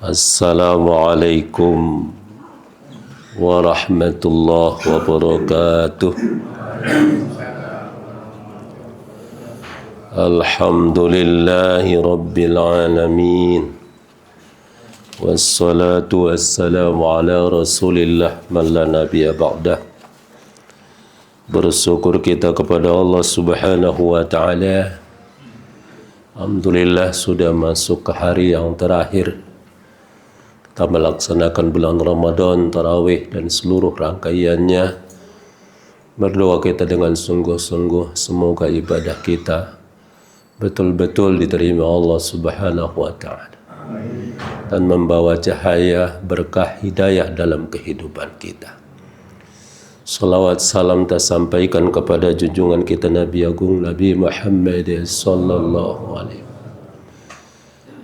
Assalamualaikum warahmatullahi wabarakatuh. Alhamdulillahi rabbil alamin. Wassalatu wassalamu ala rasulillah man la nabiyya ba'dah. Bersyukur kita kepada Allah subhanahu wa ta'ala. Alhamdulillah sudah masuk ke hari yang terakhir. Kita melaksanakan bulan Ramadan, tarawih dan seluruh rangkaiannya. Berdoa kita dengan sungguh-sungguh semoga ibadah kita betul-betul diterima Allah subhanahu wa ta'ala dan membawa cahaya berkah hidayah dalam kehidupan kita. Salawat salam kita sampaikan kepada junjungan kita Nabi Agung Nabi Muhammad sallallahu alaihi.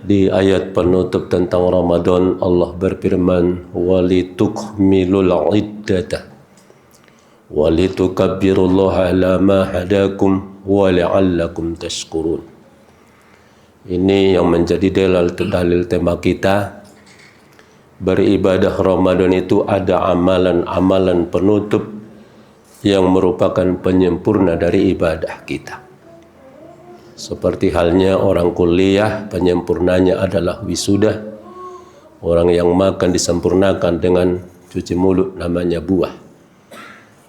Di ayat penutup tentang Ramadan Allah berfirman walitukmilul iddata walitukabbirullaha ala ma hadakum wa la'allakum tashkurun. Ini yang menjadi dalil tema kita. Beribadah Ramadan itu ada amalan-amalan penutup yang merupakan penyempurna dari ibadah kita. Seperti halnya orang kuliah, penyempurnanya adalah wisuda. Orang yang makan disempurnakan dengan cuci mulut, namanya buah.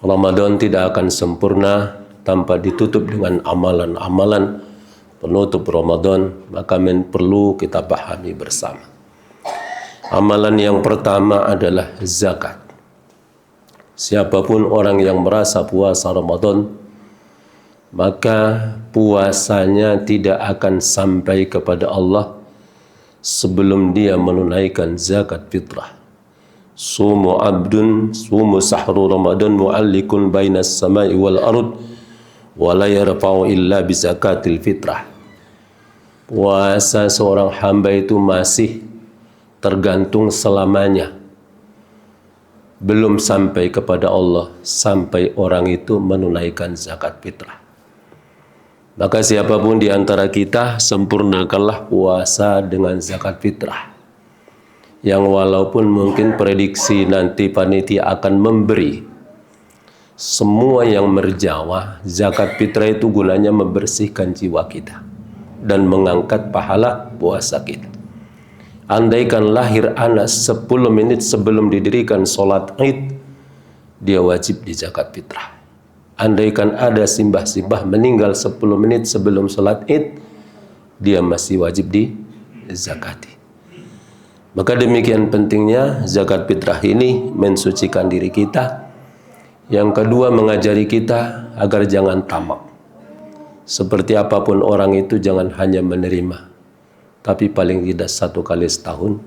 Ramadan tidak akan sempurna tanpa ditutup dengan amalan-amalan penutup Ramadan, maka perlu kita pahami bersama. Amalan yang pertama adalah zakat. Siapapun orang yang merasa puasa Ramadan, maka puasanya tidak akan sampai kepada Allah sebelum dia menunaikan zakat fitrah. Sumu sahru Ramadan mu'allikun bainas samai wal ard wa la yarfa'u illa bi zakatil fitrah. Puasa seorang hamba itu masih tergantung selamanya, belum sampai kepada Allah sampai orang itu menunaikan zakat fitrah. Maka siapapun di antara kita, sempurnakanlah puasa dengan zakat fitrah. Yang walaupun mungkin prediksi nanti panitia akan memberi semua yang merjawah, zakat fitrah itu gunanya membersihkan jiwa kita dan mengangkat pahala puasa kita. Andaikan lahir anak 10 menit sebelum didirikan sholat Id, dia wajib di zakat fitrah. Andaikan ada simbah-simbah meninggal 10 menit sebelum sholat Id, dia masih wajib di zakati. Maka demikian pentingnya zakat fitrah ini mensucikan diri kita. Yang kedua, mengajari kita agar jangan tamak. Seperti apapun orang itu jangan hanya menerima, tapi paling tidak 1 kali setahun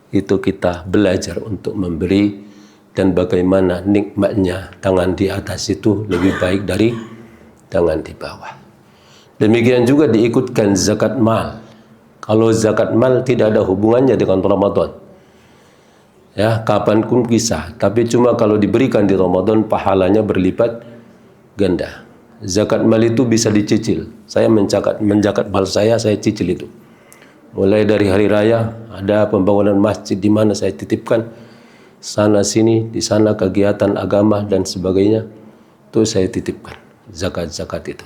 itu kita belajar untuk memberi. Dan bagaimana nikmatnya tangan di atas itu lebih baik dari tangan di bawah. Demikian juga diikutkan zakat mal. Kalau zakat mal tidak ada hubungannya dengan Ramadan, ya kapanpun bisa. Tapi cuma kalau diberikan di Ramadan pahalanya berlipat ganda. Zakat mal itu bisa dicicil. Saya menzakat mal saya cicil itu. Mulai dari hari raya ada pembangunan masjid di mana saya titipkan, sana sini, di sana kegiatan agama dan sebagainya, itu saya titipkan zakat-zakat itu.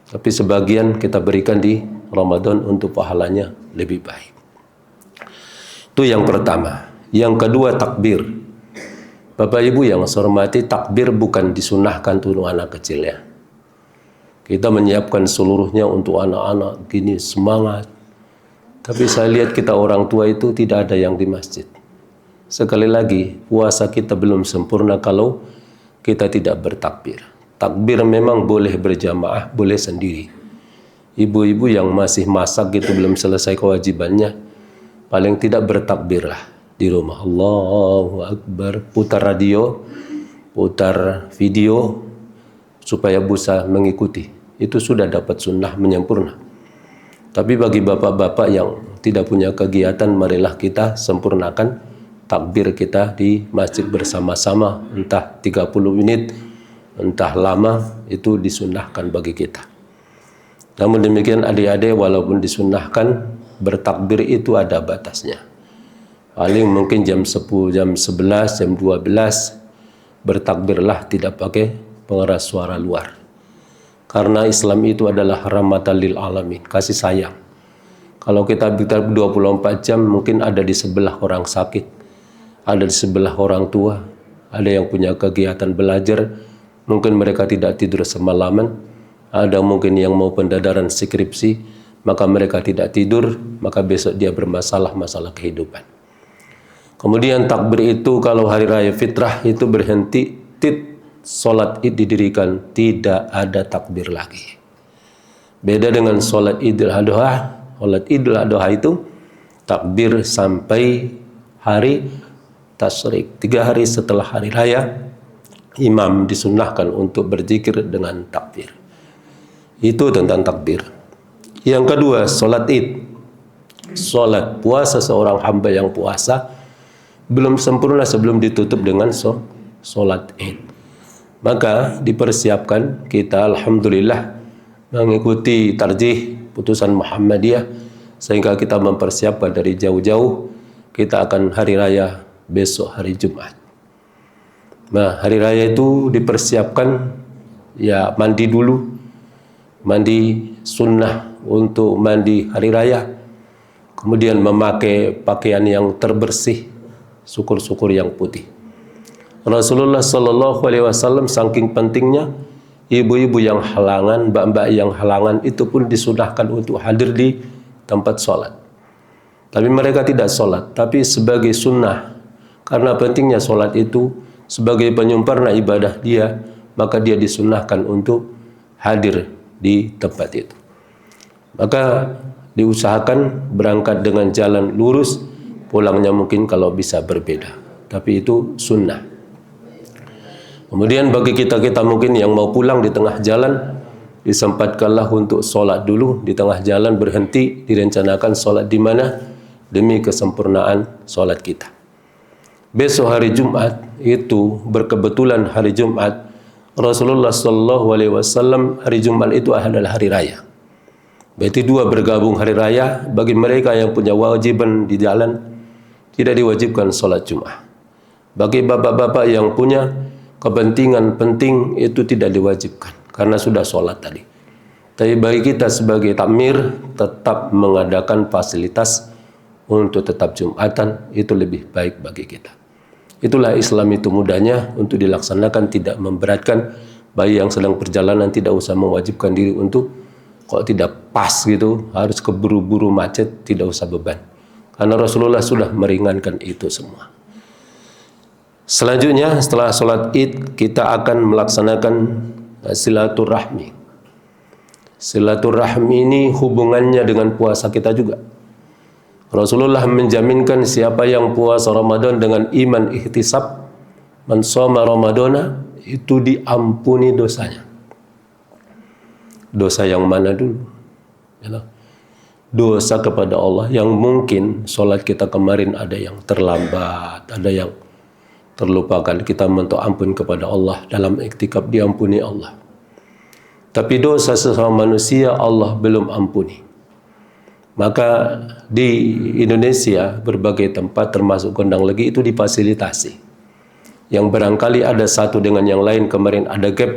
Tapi sebagian kita berikan di Ramadan untuk pahalanya lebih baik. Itu yang pertama. Yang kedua, takbir. Bapak Ibu yang saya hormati, takbir bukan disunahkan untuk anak kecil ya. Kita menyiapkan seluruhnya untuk anak-anak, gini semangat. Tapi saya lihat kita orang tua itu tidak ada yang di masjid. Sekali lagi, puasa kita belum sempurna kalau kita tidak bertakbir. Takbir memang boleh berjamaah, boleh sendiri. Ibu-ibu yang masih masak gitu belum selesai kewajibannya, paling tidak bertakbirlah di rumah. Allahu Akbar, putar radio, putar video supaya bisa mengikuti. Itu sudah dapat sunnah menyempurna. Tapi bagi bapak-bapak yang tidak punya kegiatan, marilah kita sempurnakan takbir kita di masjid bersama-sama, entah 30 menit, entah lama, itu disunnahkan bagi kita. Namun demikian adik-adik, walaupun disunnahkan, bertakbir itu ada batasnya. Paling mungkin jam 10, jam 11, jam 12 bertakbirlah, tidak pakai pengeras suara luar. Karena Islam itu adalah rahmatan lil alamin, kasih sayang. Kalau kita bicara 24 jam mungkin ada di sebelah orang sakit, ada di sebelah orang tua, ada yang punya kegiatan belajar, mungkin mereka tidak tidur semalaman, ada mungkin yang mau pendadaran skripsi, maka mereka tidak tidur, maka besok dia bermasalah masalah kehidupan. Kemudian takbir itu kalau hari raya fitrah itu berhenti, sholat id didirikan, tidak ada takbir lagi. Beda dengan sholat idul adha. Sholat idul adha itu takbir sampai hari tasyrik. 3 hari setelah hari raya, imam disunnahkan untuk berzikir dengan takbir. Itu tentang takbir. Yang kedua, sholat id. Sholat puasa seorang hamba yang puasa belum sempurna sebelum ditutup dengan sholat id. Maka dipersiapkan kita alhamdulillah mengikuti tarjih putusan Muhammadiyah, sehingga kita mempersiapkan dari jauh-jauh. Kita akan hari raya besok hari Jumat. Nah, hari raya itu dipersiapkan ya, mandi dulu, mandi sunnah untuk mandi hari raya, kemudian memakai pakaian yang terbersih, syukur-syukur yang putih. Rasulullah Shallallahu Alaihi Wasallam saking pentingnya, ibu-ibu yang halangan, mbak-mbak yang halangan itu pun disunahkan untuk hadir di tempat sholat. Tapi mereka tidak sholat, tapi sebagai sunnah, karena pentingnya sholat itu sebagai penyempurna ibadah dia, maka dia disunahkan untuk hadir di tempat itu. Maka diusahakan berangkat dengan jalan lurus, pulangnya mungkin kalau bisa berbeda, tapi itu sunnah. Kemudian bagi kita mungkin yang mau pulang di tengah jalan, disempatkanlah untuk sholat dulu di tengah jalan, berhenti, direncanakan sholat di mana demi kesempurnaan sholat kita. Besok hari Jumat itu berkebetulan hari Jumat, Rasulullah Shallallahu Alaihi Wasallam hari Jumat itu adalah hari raya. Berarti dua bergabung hari raya. Bagi mereka yang punya wajiban di jalan, tidak diwajibkan sholat Jumat. Bagi bapak-bapak yang punya kepentingan penting itu tidak diwajibkan karena sudah sholat tadi. Tapi bagi kita sebagai takmir tetap mengadakan fasilitas untuk tetap Jumatan, itu lebih baik bagi kita. Itulah Islam itu mudahnya untuk dilaksanakan, tidak memberatkan. Bagi yang sedang perjalanan tidak usah mewajibkan diri untuk kok tidak pas gitu, harus keburu-buru macet, tidak usah beban. Karena Rasulullah sudah meringankan itu semua. Selanjutnya setelah sholat id kita akan melaksanakan silaturahmi. Silaturahmi ini hubungannya dengan puasa kita juga. Rasulullah menjaminkan siapa yang puasa Ramadan dengan iman ihtisab, man shoma Ramadana, itu diampuni dosanya. Dosa yang mana dulu? Dosa kepada Allah yang mungkin sholat kita kemarin ada yang terlambat, ada yang terlupakan, kita minta ampun kepada Allah dalam iktikaf, diampuni Allah. Tapi dosa sesama manusia Allah belum ampuni. Maka di Indonesia berbagai tempat termasuk Gondang Legi itu difasilitasi. Yang barangkali ada satu dengan yang lain kemarin ada gap,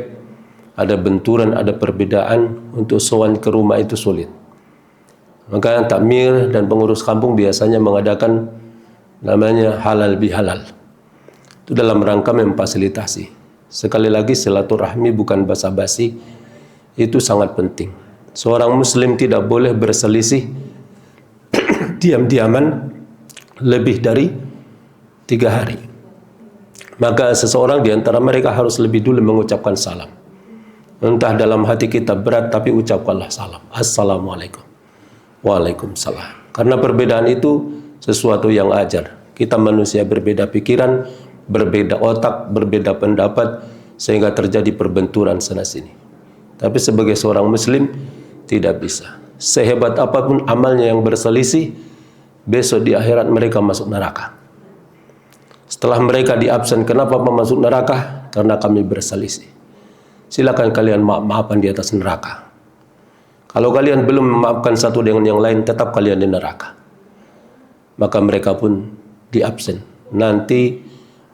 ada benturan, ada perbedaan, untuk sowan ke rumah itu sulit. Maka takmir dan pengurus kampung biasanya mengadakan namanya halal bihalal. Itu dalam rangka memfasilitasi. Sekali lagi silaturahmi bukan basa-basi, itu sangat penting. Seorang muslim tidak boleh berselisih diam-diaman lebih dari 3 hari. Maka seseorang di antara mereka harus lebih dulu mengucapkan salam. Entah dalam hati kita berat, tapi ucapkanlah salam. Assalamualaikum. Waalaikumsalam. Karena perbedaan itu sesuatu yang ajar. Kita manusia berbeda pikiran, berbeda otak, berbeda pendapat, sehingga terjadi perbenturan sana-sini. Tapi sebagai seorang muslim tidak bisa. Sehebat apapun amalnya yang berselisih, besok di akhirat mereka masuk neraka. Setelah mereka diabsen, kenapa masuk neraka? Karena kami berselisih. Silakan kalian maaf-maafan di atas neraka. Kalau kalian belum memaafkan satu dengan yang lain, tetap kalian di neraka. Maka mereka pun di absen. Nanti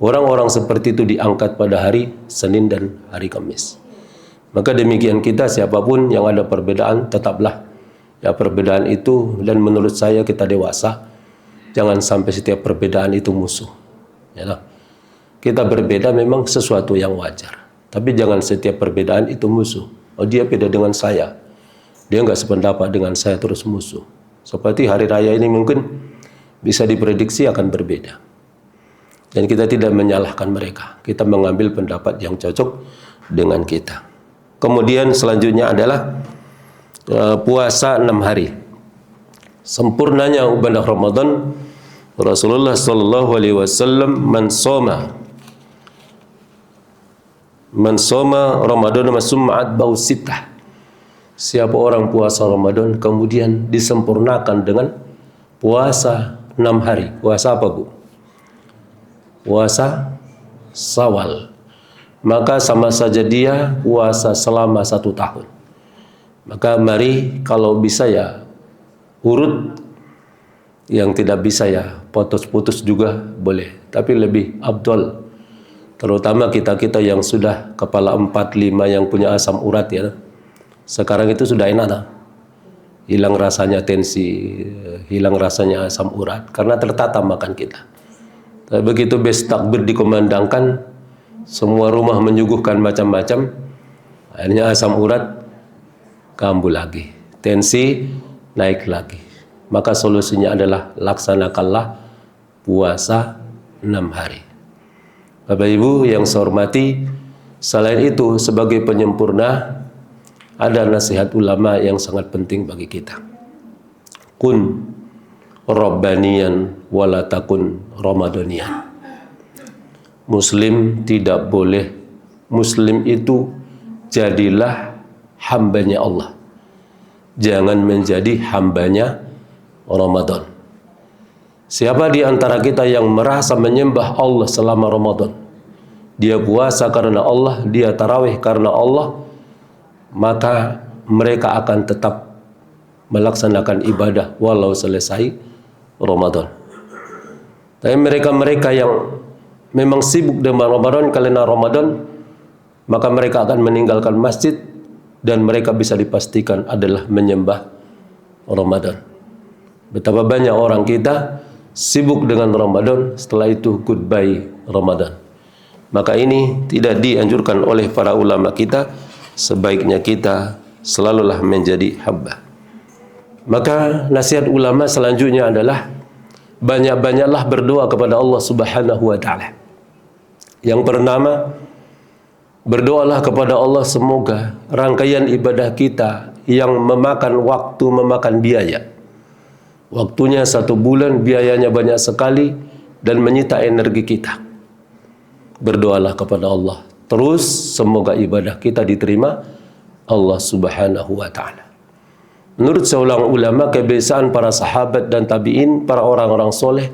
orang-orang seperti itu diangkat pada hari Senin dan hari Kamis. Maka demikian kita, siapapun yang ada perbedaan, tetaplah ya perbedaan itu, dan menurut saya kita dewasa, jangan sampai setiap perbedaan itu musuh. Ya, kita berbeda memang sesuatu yang wajar, tapi jangan setiap perbedaan itu musuh. Oh, dia beda dengan saya, dia nggak sependapat dengan saya, terus musuh. Seperti hari raya ini mungkin bisa diprediksi akan berbeda, dan kita tidak menyalahkan mereka. Kita mengambil pendapat yang cocok dengan kita. Kemudian selanjutnya adalah puasa 6 hari. Sempurnanya ibadah Ramadan, Rasulullah sallallahu alaihi wasallam man soma Ramadan masum'at bau sittah. Siapa orang puasa Ramadan kemudian disempurnakan dengan puasa 6 hari. Puasa apa, Bu? Puasa Syawal. Maka sama saja dia puasa selama 1 tahun. Maka mari kalau bisa ya urut, yang tidak bisa ya putus-putus juga boleh, tapi lebih afdal, terutama kita-kita yang sudah kepala 4, 5 yang punya asam urat ya. Sekarang itu sudah enak, hilang rasanya tensi, hilang rasanya asam urat karena tertata makan kita. Tapi begitu bes takbir dikumandangkan, semua rumah menyuguhkan macam-macam, akhirnya asam urat kambuh lagi, tensi naik lagi. Maka solusinya adalah laksanakanlah puasa 6 hari. Bapak Ibu yang saya hormati, selain itu sebagai penyempurna ada nasihat ulama yang sangat penting bagi kita. Kun rabbaniyan wala takun ramadaniyan. Muslim tidak boleh, Muslim itu jadilah hambanya Allah, jangan menjadi hambanya Ramadan. Siapa di antara kita yang merasa menyembah Allah selama Ramadan, dia puasa karena Allah, dia tarawih karena Allah, maka mereka akan tetap melaksanakan ibadah walau selesai Ramadan. Tapi mereka-mereka yang memang sibuk dengan Ramadan karena Ramadan, maka mereka akan meninggalkan masjid, dan mereka bisa dipastikan adalah menyembah Ramadan. Betapa banyak orang kita sibuk dengan Ramadan, setelah itu goodbye Ramadan. Maka ini tidak dianjurkan oleh para ulama kita. Sebaiknya kita selalulah menjadi hamba. Maka nasihat ulama selanjutnya adalah banyak-banyaklah berdoa kepada Allah Subhanahu wa taala. Yang pertama, berdoalah kepada Allah semoga rangkaian ibadah kita yang memakan waktu, memakan biaya, waktunya 1 bulan, biayanya banyak sekali dan menyita energi kita. Berdoalah kepada Allah terus, semoga ibadah kita diterima Allah Subhanahu wa taala. Menurut seorang ulama, kebiasaan para sahabat dan tabi'in, para orang-orang soleh,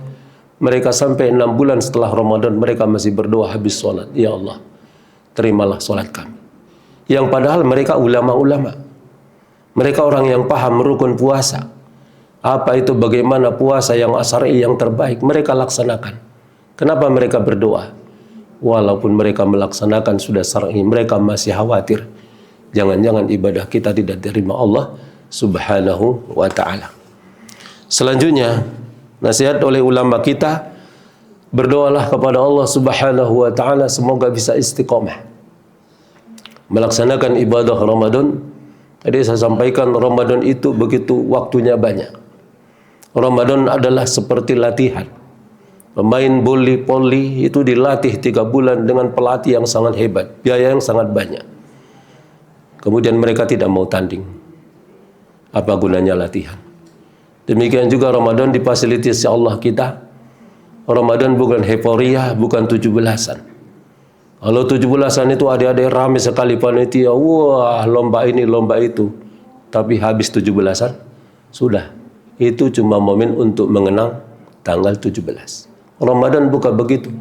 mereka sampai 6 bulan setelah Ramadan mereka masih berdoa habis sholat, ya Allah, terimalah sholat kami. Yang padahal mereka ulama-ulama, mereka orang yang paham rukun puasa, apa itu, bagaimana puasa yang syar'i yang terbaik, mereka laksanakan. Kenapa mereka berdoa? Walaupun mereka melaksanakan sudah syar'i, mereka masih khawatir jangan-jangan ibadah kita tidak diterima Allah Subhanahu wa ta'ala. Selanjutnya, nasihat oleh ulama kita, berdoalah kepada Allah Subhanahu wa ta'ala semoga bisa istiqomah melaksanakan ibadah Ramadan. Tadi saya sampaikan Ramadan itu begitu waktunya banyak. Ramadan adalah seperti latihan. Pemain voli itu dilatih 3 bulan dengan pelatih yang sangat hebat, biaya yang sangat banyak. Kemudian mereka tidak mau tanding. Apa gunanya latihan? Demikian juga Ramadan difasilitasi Allah kita. Ramadan bukan euforia, bukan 17-an. Kalau 17-an itu adik-adik ramai sekali panitia, wah lomba ini, lomba itu. Tapi habis 17-an, sudah. Itu cuma momen untuk mengenang tanggal 17. Ramadan bukan begitu.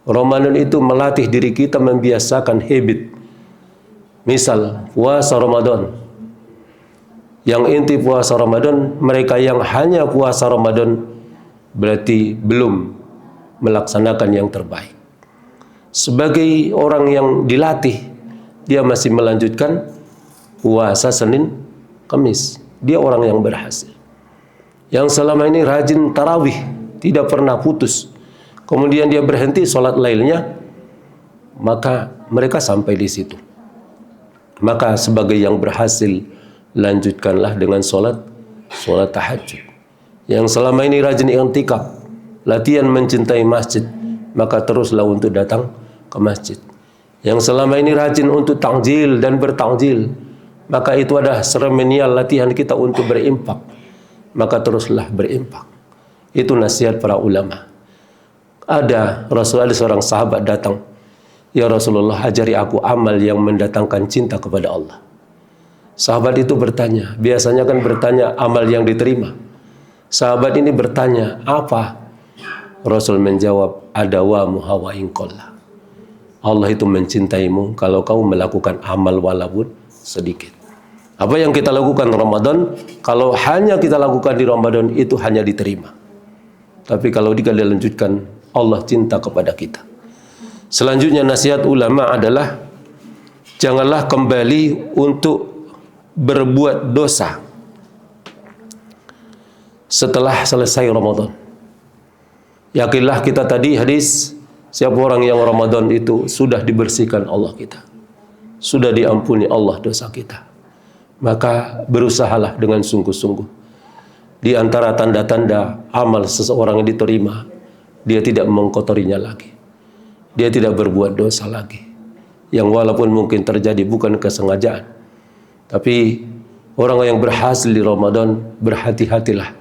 Ramadan itu melatih diri kita membiasakan habit. Misal, puasa Ramadan. Yang inti puasa Ramadan, mereka yang hanya puasa Ramadan berarti belum melaksanakan yang terbaik. Sebagai orang yang dilatih, dia masih melanjutkan puasa Senin Kamis, dia orang yang berhasil. Yang selama ini rajin tarawih, tidak pernah putus, kemudian dia berhenti sholat lailnya, maka mereka sampai di situ. Maka sebagai yang berhasil, lanjutkanlah dengan sholat tahajud. Yang selama ini rajin i'tikaf, latihan mencintai masjid, maka teruslah untuk datang ke masjid. Yang selama ini rajin untuk takjil dan bertakjil, maka itu adalah seremonial latihan kita untuk berimpak, maka teruslah berimpak. Itu nasihat para ulama. Ada seorang sahabat datang, "Ya Rasulullah, ajari aku amal yang mendatangkan cinta kepada Allah." Sahabat itu bertanya, biasanya kan bertanya amal yang diterima. Sahabat ini bertanya, apa? Rasul menjawab, adawamu hawa inqalla. Allah itu mencintaimu kalau kau melakukan amal walaupun sedikit. Apa yang kita lakukan Ramadan, kalau hanya kita lakukan di Ramadan itu hanya diterima. Tapi kalau kita lanjutkan, Allah cinta kepada kita. Selanjutnya nasihat ulama adalah janganlah kembali untuk berbuat dosa setelah selesai Ramadan. Yakinlah kita tadi hadis, siapa orang yang Ramadan itu sudah dibersihkan Allah kita, sudah diampuni Allah dosa kita, maka berusahalah dengan sungguh-sungguh. Di antara tanda-tanda amal seseorang yang diterima, dia tidak mengkotorinya lagi, dia tidak berbuat dosa lagi, yang walaupun mungkin terjadi bukan kesengajaan. Tapi orang yang berhasil di Ramadan, berhati-hatilah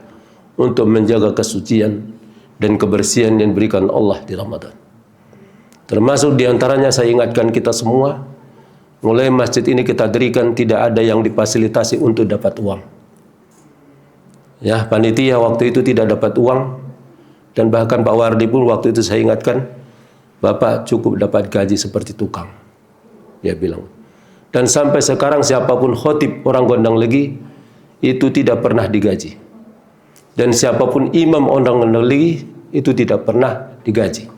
untuk menjaga kesucian dan kebersihan yang diberikan Allah di Ramadan. Termasuk diantaranya saya ingatkan kita semua, mulai masjid ini kita dirikan tidak ada yang difasilitasi untuk dapat uang. Ya, panitia waktu itu tidak dapat uang, dan bahkan Pak Wardi pun waktu itu saya ingatkan, Bapak cukup dapat gaji seperti tukang. Dia bilang. Dan sampai sekarang siapapun khotib orang Gondang Legi itu tidak pernah digaji. Dan siapapun imam orang Gondang Legi itu tidak pernah digaji.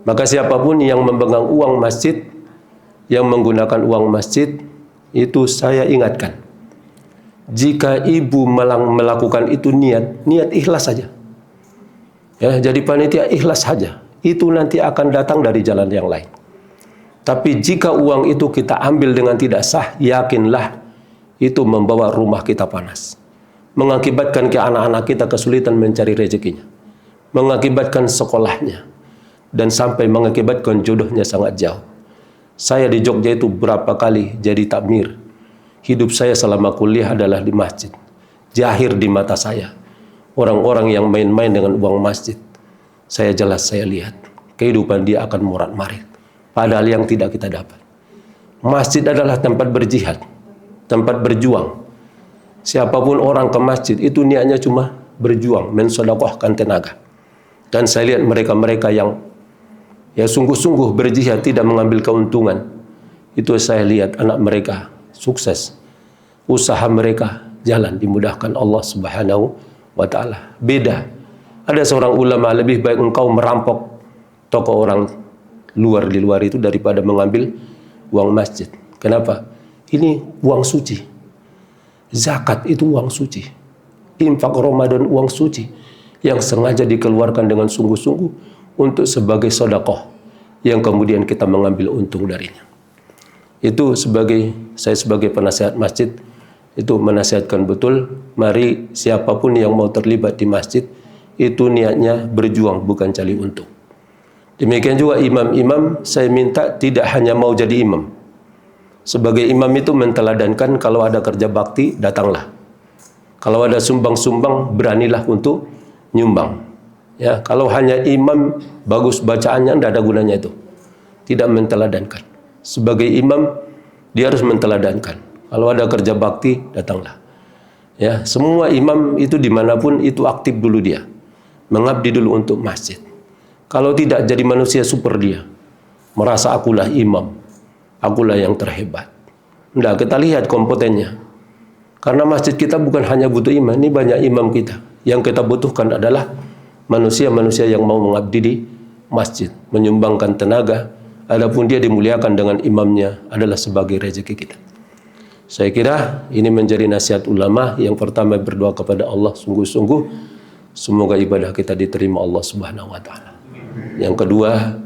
Maka siapapun yang memegang uang masjid, yang menggunakan uang masjid, itu saya ingatkan. Jika ibu melakukan itu niat ikhlas saja. Ya, jadi panitia ikhlas saja. Itu nanti akan datang dari jalan yang lain. Tapi jika uang itu kita ambil dengan tidak sah, yakinlah itu membawa rumah kita panas. Mengakibatkan ke anak-anak kita kesulitan mencari rezekinya. Mengakibatkan sekolahnya. Dan sampai mengakibatkan jodohnya sangat jauh. Saya di Jogja itu berapa kali jadi takmir. Hidup saya selama kuliah adalah di masjid. Jahir di mata saya. Orang-orang yang main-main dengan uang masjid. Saya jelas saya lihat. Kehidupan dia akan morat-marit. Padahal yang tidak kita dapat. Masjid adalah tempat berjihad, tempat berjuang. Siapapun orang ke masjid itu niatnya cuma berjuang, mensedekahkan tenaga. Dan saya lihat mereka-mereka yang sungguh-sungguh berjihad tidak mengambil keuntungan. Itu saya lihat anak mereka sukses. Usaha mereka jalan dimudahkan Allah Subhanahu wa taala. Beda. Ada seorang ulama, lebih baik engkau merampok toko orang di luar itu daripada mengambil uang masjid. Kenapa? Ini uang suci. Zakat itu uang suci. Infak Ramadan uang suci yang sengaja dikeluarkan dengan sungguh-sungguh untuk sebagai sedekah yang kemudian kita mengambil untung darinya. Itu saya sebagai penasihat masjid itu menasihatkan betul, mari siapapun yang mau terlibat di masjid itu niatnya berjuang bukan cari untung. Demikian juga imam-imam, saya minta tidak hanya mau jadi imam. Sebagai imam itu menteladankan kalau ada kerja bakti, datanglah. Kalau ada sumbang-sumbang, beranilah untuk nyumbang. Ya, kalau hanya imam, bagus bacaannya, tidak ada gunanya itu. Tidak menteladankan. Sebagai imam, dia harus menteladankan. Kalau ada kerja bakti, datanglah. Ya, semua imam itu dimanapun itu aktif dulu dia. Mengabdi dulu untuk masjid. Kalau tidak jadi manusia super dia. Merasa akulah imam. Akulah yang terhebat. Tidak, kita lihat kompetennya. Karena masjid kita bukan hanya butuh imam. Ini banyak imam kita. Yang kita butuhkan adalah manusia-manusia yang mau mengabdi di masjid, menyumbangkan tenaga, adapun dia dimuliakan dengan imamnya adalah sebagai rezeki kita. Saya kira ini menjadi nasihat ulama. Yang pertama, berdoa kepada Allah sungguh-sungguh, semoga ibadah kita diterima Allah Subhanahu wa taala. Yang kedua,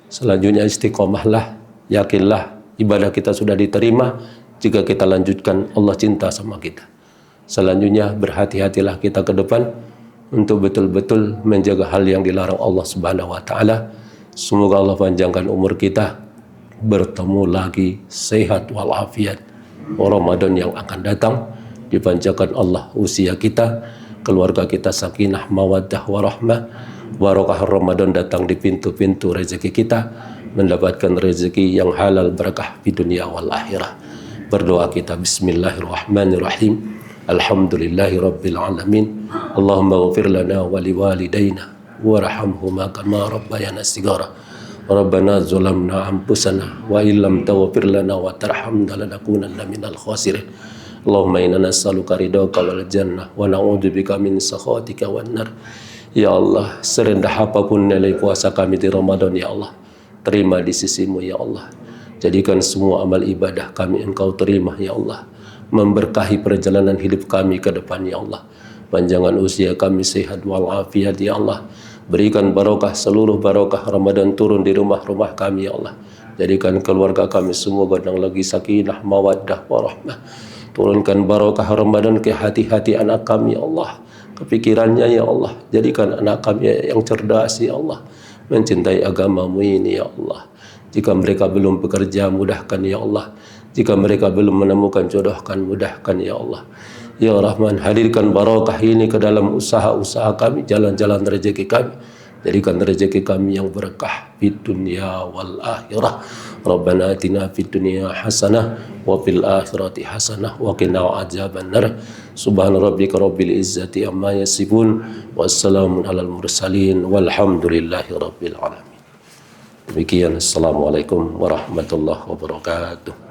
selanjutnya istiqomahlah, yakinlah ibadah kita sudah diterima jika kita lanjutkan, Allah cinta sama kita. Selanjutnya, berhati-hatilah kita ke depan untuk betul-betul menjaga hal yang dilarang Allah Subhanahu wa taala. Semoga Allah panjangkan umur kita, bertemu lagi sehat walafiat. Ramadan yang akan datang dipanjangkan Allah usia kita, keluarga kita sakinah mawaddah warahmah, barokah Ramadan datang di pintu-pintu rezeki kita, mendapatkan rezeki yang halal barakah di dunia wal akhirah. Berdoa kita, bismillahirrahmanirrahim, alhamdulillahi rabbil alamin, Allahumma ghafir lana wa liwalidayna warhamhuma kama rabbayana sigara. Rabbana zalamna anfusana wa illam taghfir lana wa tarhamna lanakunanna minal khasirin. Allahumma inna nas'aluka ridhaka wal jannah wa na'udzubika min sakhatika wan nar. Ya Allah, serendah apapun nilai puasa kami di Ramadan, ya Allah, terima di sisimu, ya Allah. Jadikan semua amal ibadah kami Engkau terima, ya Allah. Memberkahi perjalanan hidup kami ke depan, ya Allah. Panjangan usia kami sehat walafiat, ya Allah. Berikan barokah, seluruh barokah Ramadan turun di rumah-rumah kami, ya Allah. Jadikan keluarga kami semua gondang lagi sakinah mawaddah warahmah. Turunkan barokah Ramadan ke hati-hati anak kami, ya Allah, kepikirannya, ya Allah. Jadikan anak kami yang cerdas, ya Allah, mencintai agamamu ini, ya Allah. Jika mereka belum bekerja, mudahkan, ya Allah. Jika mereka belum menemukan, jodohkan, mudahkan, ya Allah. Ya Rahman, hadirkan barokah ini ke dalam usaha-usaha kami, jalan-jalan rezeki kami. Jadikan rezeki kami yang berkah di dunia wal akhirah. Rabbana atina fid dunya hasanah wa fil akhirati hasanah wa qina adzabannar. Subhana rabbika rabbil izzati amma yasifun, wassalamun alal mursalin, walhamdulillahi rabbil alamin. Demikian, assalamualaikum warahmatullahi wabarakatuh.